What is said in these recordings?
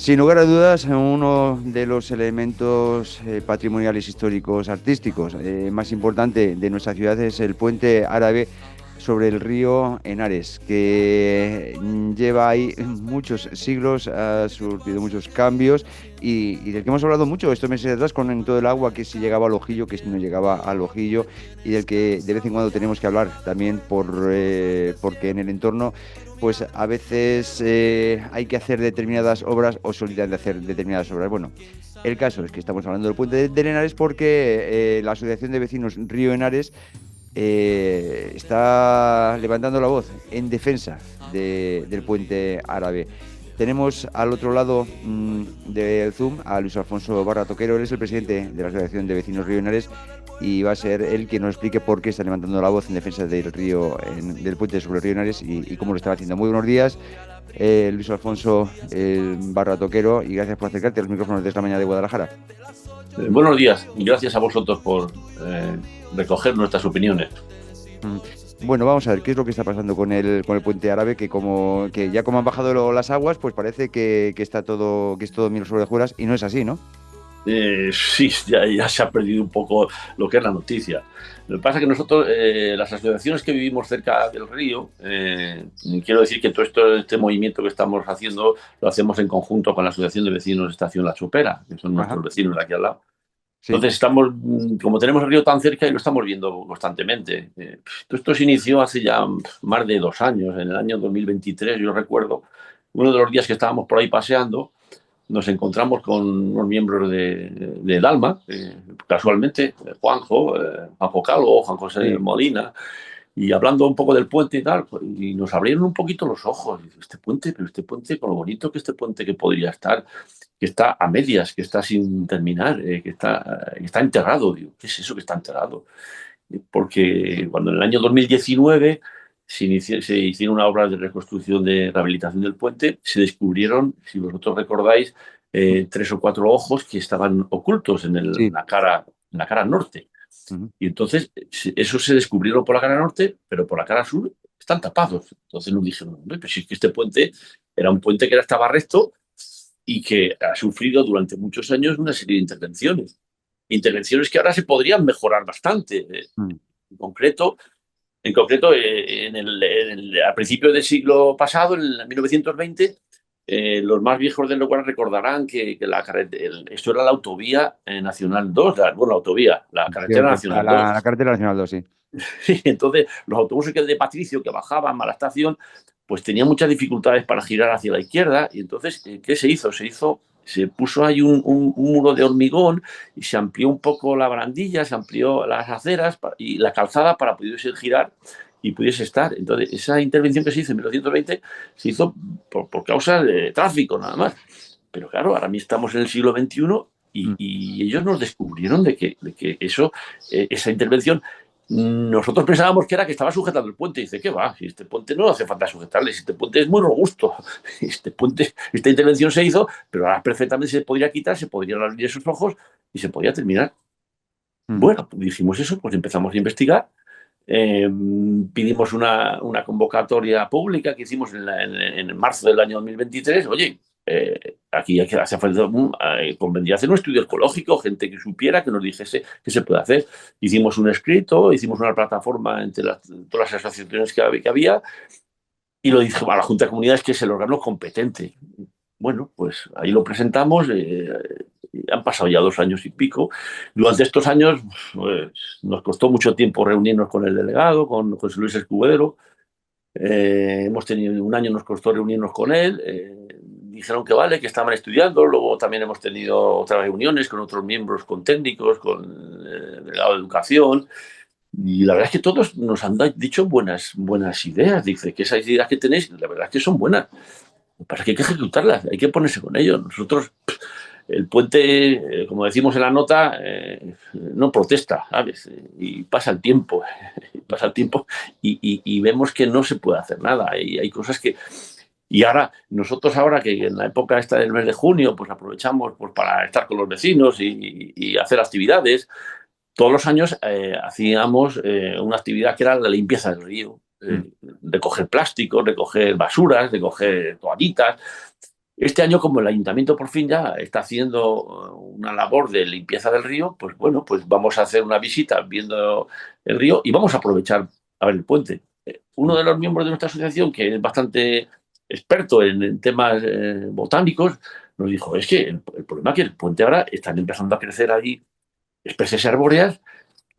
Sin lugar a dudas, uno de los elementos patrimoniales históricos artísticos más importante de nuestra ciudad es el puente árabe sobre el río Henares, que lleva ahí muchos siglos, ha surtido muchos cambios y del que hemos hablado mucho estos meses atrás con todo el agua, que si llegaba al Ojillo, que si no llegaba al Ojillo, y del que de vez en cuando tenemos que hablar también porque en el entorno pues a veces hay que hacer determinadas obras o se olvidan de hacer determinadas obras. Bueno, el caso es que estamos hablando del puente de Henares porque la Asociación de Vecinos Río Henares está levantando la voz en defensa del puente árabe. Tenemos al otro lado del Zoom a Luis Alfonso Barra Toquero. Él es el presidente de la Asociación de Vecinos Río Henares y va a ser él quien nos explique por qué está levantando la voz en defensa del del puente sobre el río Henares y cómo lo está haciendo. Muy buenos días, Luis Alfonso Barra Toquero, y gracias por acercarte a los micrófonos de esta mañana de Guadalajara. Buenos días y gracias a vosotros por recoger nuestras opiniones. Bueno, vamos a ver qué es lo que está pasando con el puente árabe, que ya como han bajado las aguas, pues parece que está todo, que es todo miel sobre hojuelas, y no es así, ¿no? Sí, ya se ha perdido un poco lo que es la noticia. Lo que pasa es que nosotros, las asociaciones que vivimos cerca del río, quiero decir que todo este movimiento que estamos haciendo lo hacemos en conjunto con la Asociación de Vecinos de Estación La Chopera, que son nuestros vecinos de aquí al lado. Sí. Entonces como tenemos el río tan cerca y lo estamos viendo constantemente. Esto se inició hace ya más de 2 años, en el año 2023, yo recuerdo, uno de los días que estábamos por ahí paseando, nos encontramos con unos miembros de Dalma, casualmente, Juanjo Calvo, Juan José Molina, y hablando un poco del puente y tal, y nos abrieron un poquito los ojos. Pero este puente, con lo bonito que este puente que podría estar, que está a medias, que está sin terminar, que está enterrado. Digo, ¿qué es eso que está enterrado? Porque cuando en el año 2019 se hicieron una obra de reconstrucción, de rehabilitación del puente, se descubrieron, si vosotros recordáis, 3 o 4 ojos que estaban ocultos en la cara norte. Y entonces esos se descubrieron por la cara norte, pero por la cara sur están tapados. Entonces nos dijeron, hombre, pues si es que este puente era un puente que estaba recto y que ha sufrido durante muchos años una serie de intervenciones. Intervenciones que ahora se podrían mejorar bastante. En concreto, al principio del siglo pasado, en 1920, los más viejos del lugar recordarán que esto era la autovía Nacional 2, la carretera Nacional 2. La carretera Nacional 2, sí. Sí, entonces los autobuses de Patricio que bajaban a la estación, pues tenían muchas dificultades para girar hacia la izquierda. Y entonces, ¿qué se hizo? Se puso ahí un muro de hormigón y se amplió un poco la barandilla, se amplió las aceras y la calzada para pudiese girar y pudiese estar. Entonces, esa intervención que se hizo en 1920 se hizo por causa de tráfico, nada más. Pero claro, ahora mismo estamos en el siglo XXI y ellos nos descubrieron de que esa intervención, nosotros pensábamos que estaba sujetando el puente. Y dice, ¿qué va? Si este puente no hace falta sujetarle, si este puente es muy robusto. Esta intervención se hizo, pero ahora perfectamente se podría quitar, se podrían abrir esos ojos y se podría terminar. Bueno, pues dijimos eso, pues empezamos a investigar. Pidimos una convocatoria pública que hicimos en marzo del año 2023. Oye, aquí hace falta, convendría hacer un estudio ecológico, gente que supiera, que nos dijese qué se puede hacer. Hicimos un escrito, hicimos una plataforma entre todas las asociaciones que había y lo dijimos a la Junta de Comunidades, que es el órgano competente. Bueno, pues ahí lo presentamos. Han pasado ya 2 años y pico. Durante estos años pues, nos costó mucho tiempo reunirnos con el delegado, con José Luis Escudero. Hemos tenido 1 año, nos costó reunirnos con él. Dijeron que vale, que estaban estudiando. Luego también hemos tenido otras reuniones con otros miembros, con técnicos, con el delegado de Educación. Y la verdad es que todos nos han dicho buenas ideas. Dice que esas ideas que tenéis, la verdad es que son buenas. Lo que pasa es que hay que ejecutarlas, hay que ponerse con ello. Nosotros, el puente, como decimos en la nota, no protesta, ¿sabes? Y pasa el tiempo, y vemos que no se puede hacer nada. Y hay cosas que... Y ahora, nosotros que en la época esta del mes de junio, pues aprovechamos pues, para estar con los vecinos y hacer actividades. Todos los años hacíamos una actividad que era la limpieza del río. Recoger plásticos, recoger basuras, recoger toallitas. Este año, como el ayuntamiento por fin ya está haciendo una labor de limpieza del río, pues bueno, pues vamos a hacer una visita viendo el río y vamos a aprovechar a ver el puente. Uno de los miembros de nuestra asociación, que es bastante experto en temas botánicos, nos dijo, es que el problema es que el puente ahora están empezando a crecer ahí especies arbóreas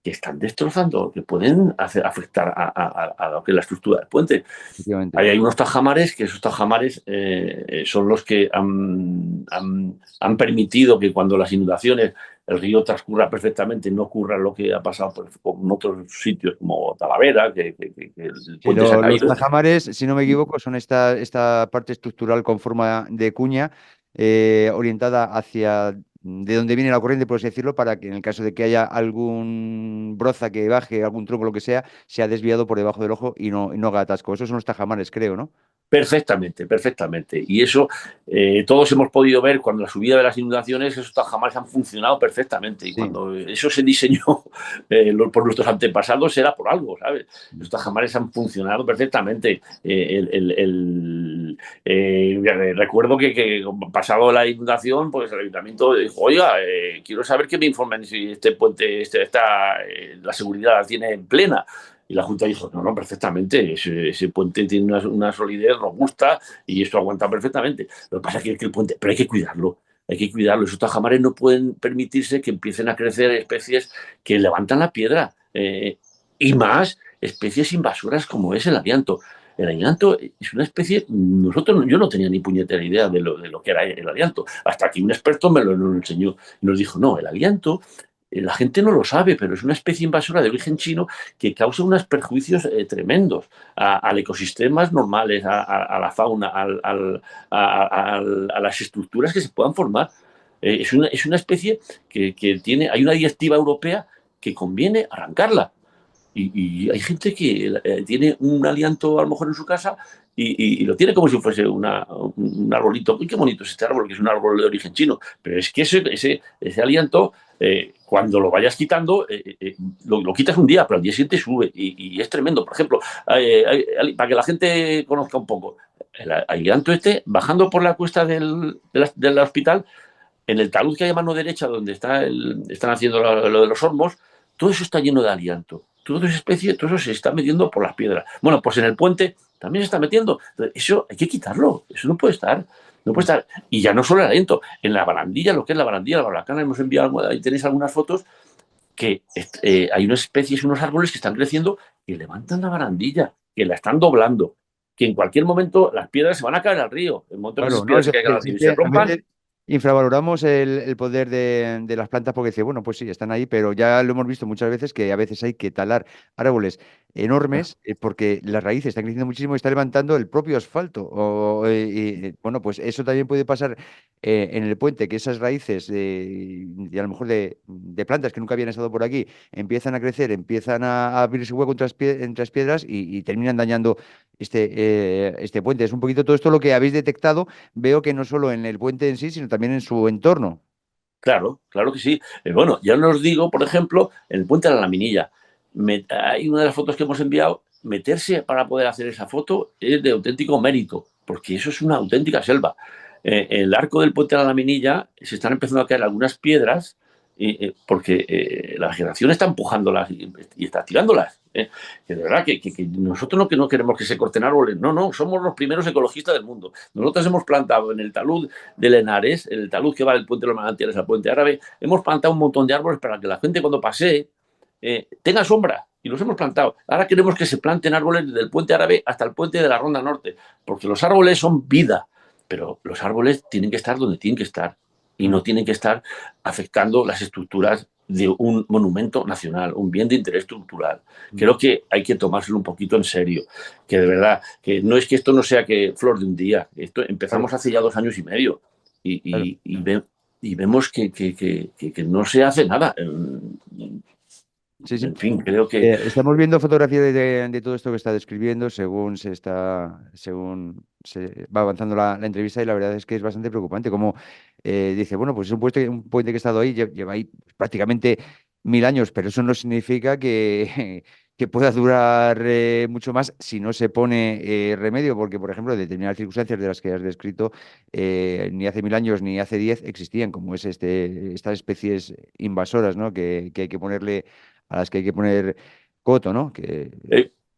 que están destrozando, que pueden afectar a lo que es la estructura del puente. Efectivamente. Ahí hay unos tajamares, que esos tajamares son los que han permitido que cuando las inundaciones el río transcurra perfectamente, no ocurra lo que ha pasado en otros sitios como Talavera, que el Sí, puente se ha los caído. tajamares, si no me equivoco, son esta parte estructural con forma de cuña orientada hacia de donde viene la corriente, por así decirlo, para que en el caso de que haya algún broza que baje, algún tronco, lo que sea desviado por debajo del ojo y no haga atasco. Esos son los tajamares, creo, ¿no? Perfectamente, perfectamente. Y eso todos hemos podido ver cuando la subida de las inundaciones, esos tajamares han funcionado perfectamente. Y Sí. cuando eso se diseñó por nuestros antepasados, era por algo, ¿sabes? Esos tajamares han funcionado perfectamente. Recuerdo que pasado la inundación, pues el ayuntamiento dijo, oiga, quiero saber que me informen si este puente, la seguridad la tiene en plena. Y la Junta dijo, no, no, perfectamente, ese puente tiene una solidez robusta y esto aguanta perfectamente. Lo que pasa es que el puente, pero hay que cuidarlo, hay que cuidarlo. Esos tajamares no pueden permitirse que empiecen a crecer especies que levantan la piedra y más especies invasoras como es el alianto. El alianto es una especie, yo no tenía ni puñetera idea de lo que era el alianto, hasta que un experto me lo enseñó y nos dijo, no, el alianto la gente no lo sabe, pero es una especie invasora de origen chino que causa unos perjuicios tremendos al ecosistemas normales, a la fauna, a las estructuras que se puedan formar. Es una especie que tiene, hay una directiva europea que conviene arrancarla. Y hay gente que tiene un alianto a lo mejor en su casa y lo tiene como si fuese un arbolito. Uy, qué bonito es este árbol, que es un árbol de origen chino. Pero es que ese alianto, cuando lo vayas quitando, lo quitas un día, pero al día siguiente sube. Y es tremendo. Por ejemplo, para que la gente conozca un poco, el alianto bajando por la cuesta del hospital, en el talud que hay a mano derecha, donde están haciendo lo de los hormos, todo eso está lleno de alianto. Toda esa especie, todo eso se está metiendo por las piedras. Bueno, pues en el puente también se está metiendo. Entonces, eso hay que quitarlo. Eso no puede estar. No puede estar. Y ya no solo el aliento. En la barandilla, lo que es la barandilla, la baracana, hemos enviado, ahí tenéis algunas fotos, que hay unas especies, unos árboles que están creciendo que levantan la barandilla, que la están doblando, que en cualquier momento las piedras se van a caer al río. En el momento que esas Claro, no, piedras se caigan al si río es y se que a rompan, veces infravaloramos el poder de las plantas porque dice, bueno, pues sí, están ahí, pero ya lo hemos visto muchas veces que a veces hay que talar árboles enormes porque las raíces están creciendo muchísimo y está levantando el propio asfalto. Bueno, pues eso también puede pasar en el puente, que esas raíces a lo mejor de plantas que nunca habían estado por aquí empiezan a crecer, empiezan a abrirse hueco entre las piedras y terminan dañando este puente. Es un poquito todo esto lo que habéis detectado. Veo que no solo en el puente en sí, sino también en su entorno. claro, claro que sí. Bueno, ya no os digo, por ejemplo, en el puente de la Laminilla. Hay una de las fotos que hemos enviado, meterse para poder hacer esa foto es de auténtico mérito, porque eso es una auténtica selva. El arco del puente de la Laminilla se están empezando a caer algunas piedras porque la vegetación está empujándolas y está tirándolas. Que de verdad que nosotros no queremos que se corten árboles, no, no, somos los primeros ecologistas del mundo. Nosotros hemos plantado en el talud del Henares, el talud que va del puente de los Manantiales al puente árabe, hemos plantado un montón de árboles para que la gente cuando pase tenga sombra. Y los hemos plantado. Ahora queremos que se planten árboles desde el puente árabe hasta el puente de la Ronda Norte, porque los árboles son vida, pero los árboles tienen que estar donde tienen que estar y Mm. no tienen que estar afectando las estructuras de un monumento nacional, un bien de interés estructural. Mm. Creo que hay que tomárselo un poquito en serio, que de verdad, que no es que esto no sea que flor de un día, esto Claro, empezamos hace ya 2 años y medio y, claro. y, y, ve, y vemos que no se hace nada. Sí, sí. En fin, creo que, Estamos viendo fotografías de todo esto que está describiendo según se va avanzando la entrevista y la verdad es que es bastante preocupante. Como dice, bueno, pues es un puente que ha estado ahí, lleva ahí prácticamente 1000 años, pero eso no significa que, que pueda durar mucho más si no se pone remedio, porque, por ejemplo, determinadas circunstancias de las que has descrito, ni hace 1000 años ni hace 10 existían, como es estas especies invasoras, ¿no? Que hay que ponerle, a las que hay que poner coto, ¿no?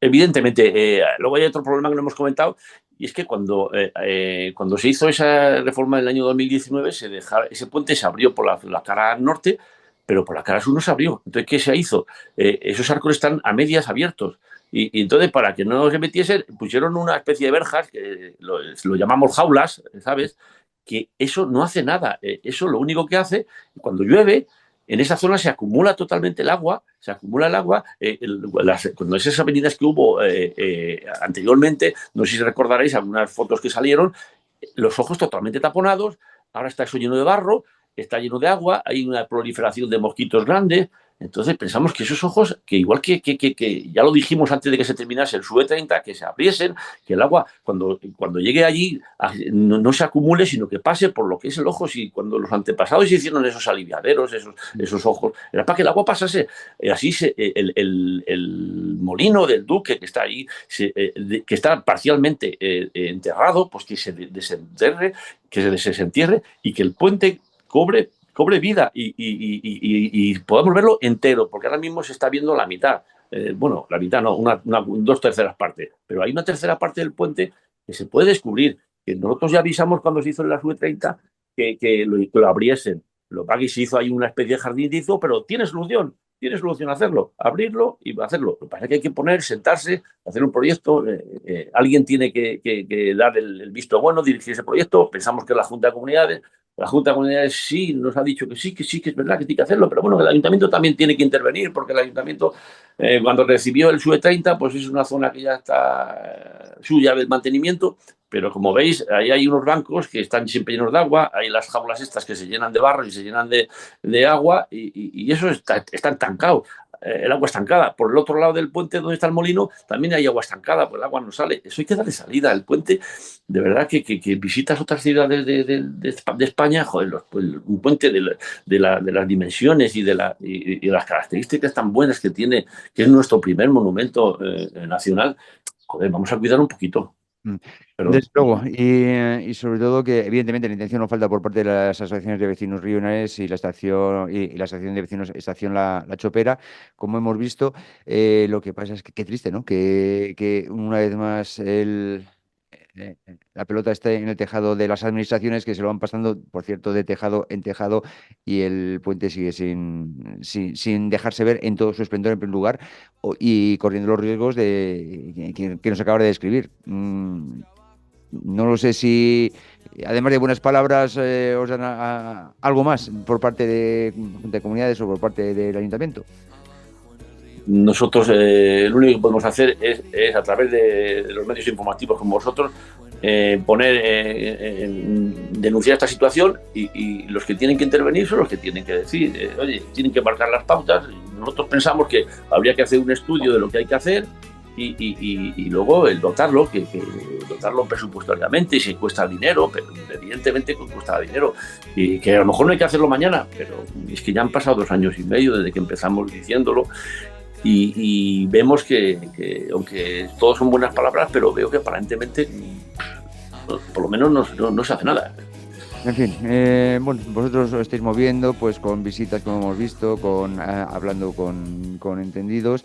Evidentemente, luego hay otro problema que no hemos comentado, y es que cuando se hizo esa reforma en el año 2019, ese puente se abrió por la cara norte, pero por la cara sur no se abrió. Entonces, ¿qué se hizo? Esos arcos están a medias abiertos. Y entonces, para que no se metiesen, pusieron una especie de verjas, que lo llamamos jaulas, ¿sabes? Que eso no hace nada. Eso lo único que hace, cuando llueve, en esa zona se acumula totalmente el agua, cuando esas avenidas que hubo anteriormente, no sé si recordaréis algunas fotos que salieron, los ojos totalmente taponados, ahora está eso lleno de barro, está lleno de agua, hay una proliferación de mosquitos grandes. Entonces pensamos que esos ojos, que igual que ya lo dijimos antes de que se terminase el SUE 30, que se abriesen, que el agua cuando llegue allí no se acumule, sino que pase por lo que es el ojo. Si cuando los antepasados hicieron esos aliviaderos, esos ojos, era para que el agua pasase. Así el molino del duque que está ahí, que está parcialmente enterrado, pues que se desenterre, que se desentierre y que el puente cobre vida y podamos verlo entero, porque ahora mismo se está viendo la mitad. Bueno, la mitad no, 2/3 partes, pero hay una tercera parte del puente que se puede descubrir, que nosotros ya avisamos cuando se hizo en la SUE 30 que lo abriesen. Lo que se hizo ahí una especie de jardinizo, pero tiene solución hacerlo, abrirlo y hacerlo. Lo que pasa es que hay que sentarse, hacer un proyecto, alguien tiene que dar el visto bueno, dirigir ese proyecto, pensamos que es la Junta de Comunidades. La Junta de Comunidades sí nos ha dicho que sí, que es verdad que tiene que hacerlo, pero bueno, el Ayuntamiento también tiene que intervenir, porque el Ayuntamiento, cuando recibió el SUE 30, pues es una zona que ya está suya del mantenimiento, pero como veis, ahí hay unos bancos que están siempre llenos de agua, hay las jaulas estas que se llenan de barro y se llenan de agua, y eso está estancado. El agua estancada. Por el otro lado del puente donde está el molino también hay agua estancada, pues el agua no sale. Eso hay que darle salida. El puente, de verdad que visitas otras ciudades de España, joder, un puente de las dimensiones y de las características tan buenas que tiene, que es nuestro primer monumento nacional, joder, vamos a cuidar un poquito. Pero, Desde luego, y sobre todo que evidentemente la intención no falta por parte de las asociaciones de vecinos rionares y la estación y la asociación de vecinos estación La Chopera, como hemos visto. Lo que pasa es que qué triste, ¿no? Que una vez más la pelota está en el tejado de las administraciones, que se lo van pasando, por cierto, de tejado en tejado, y el puente sigue sin dejarse ver en todo su esplendor en primer lugar, y corriendo los riesgos que nos acaba de describir. No lo sé si, además de buenas palabras, os dan algo más por parte de comunidades o por parte del ayuntamiento. nosotros lo único que podemos hacer es a través de los medios informativos como vosotros, denunciar esta situación, y los que tienen que intervenir son los que tienen que decir, oye, tienen que marcar las pautas. Nosotros pensamos que habría que hacer un estudio de lo que hay que hacer y luego el dotarlo presupuestariamente, y si cuesta dinero, pero evidentemente cuesta dinero, y que a lo mejor no hay que hacerlo mañana, pero es que ya han pasado 2 años y medio desde que empezamos diciéndolo. Y vemos que aunque todos son buenas palabras, pero veo que aparentemente por lo menos no se hace nada. En fin, bueno, vosotros os estáis moviendo pues con visitas, como hemos visto, hablando con entendidos,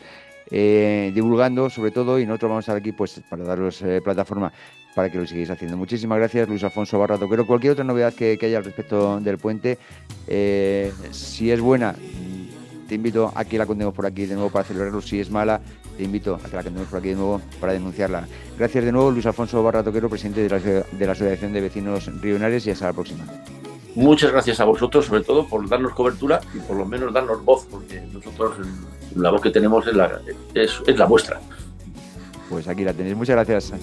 divulgando sobre todo, y nosotros vamos a estar aquí pues para daros plataforma para que lo sigáis haciendo. Muchísimas gracias, Luis Alfonso Barra Toquero. Cualquier otra novedad que haya al respecto del puente, si es buena, te invito a que la contemos por aquí de nuevo para celebrarlo. Si es mala, te invito a que la contemos por aquí de nuevo para denunciarla. Gracias de nuevo, Luis Alfonso Barra Toquero, presidente de la Asociación de Vecinos Rionares, y hasta la próxima. Muchas gracias a vosotros, sobre todo por darnos cobertura y por lo menos darnos voz, porque nosotros la voz que tenemos es la vuestra. Pues aquí la tenéis. Muchas gracias.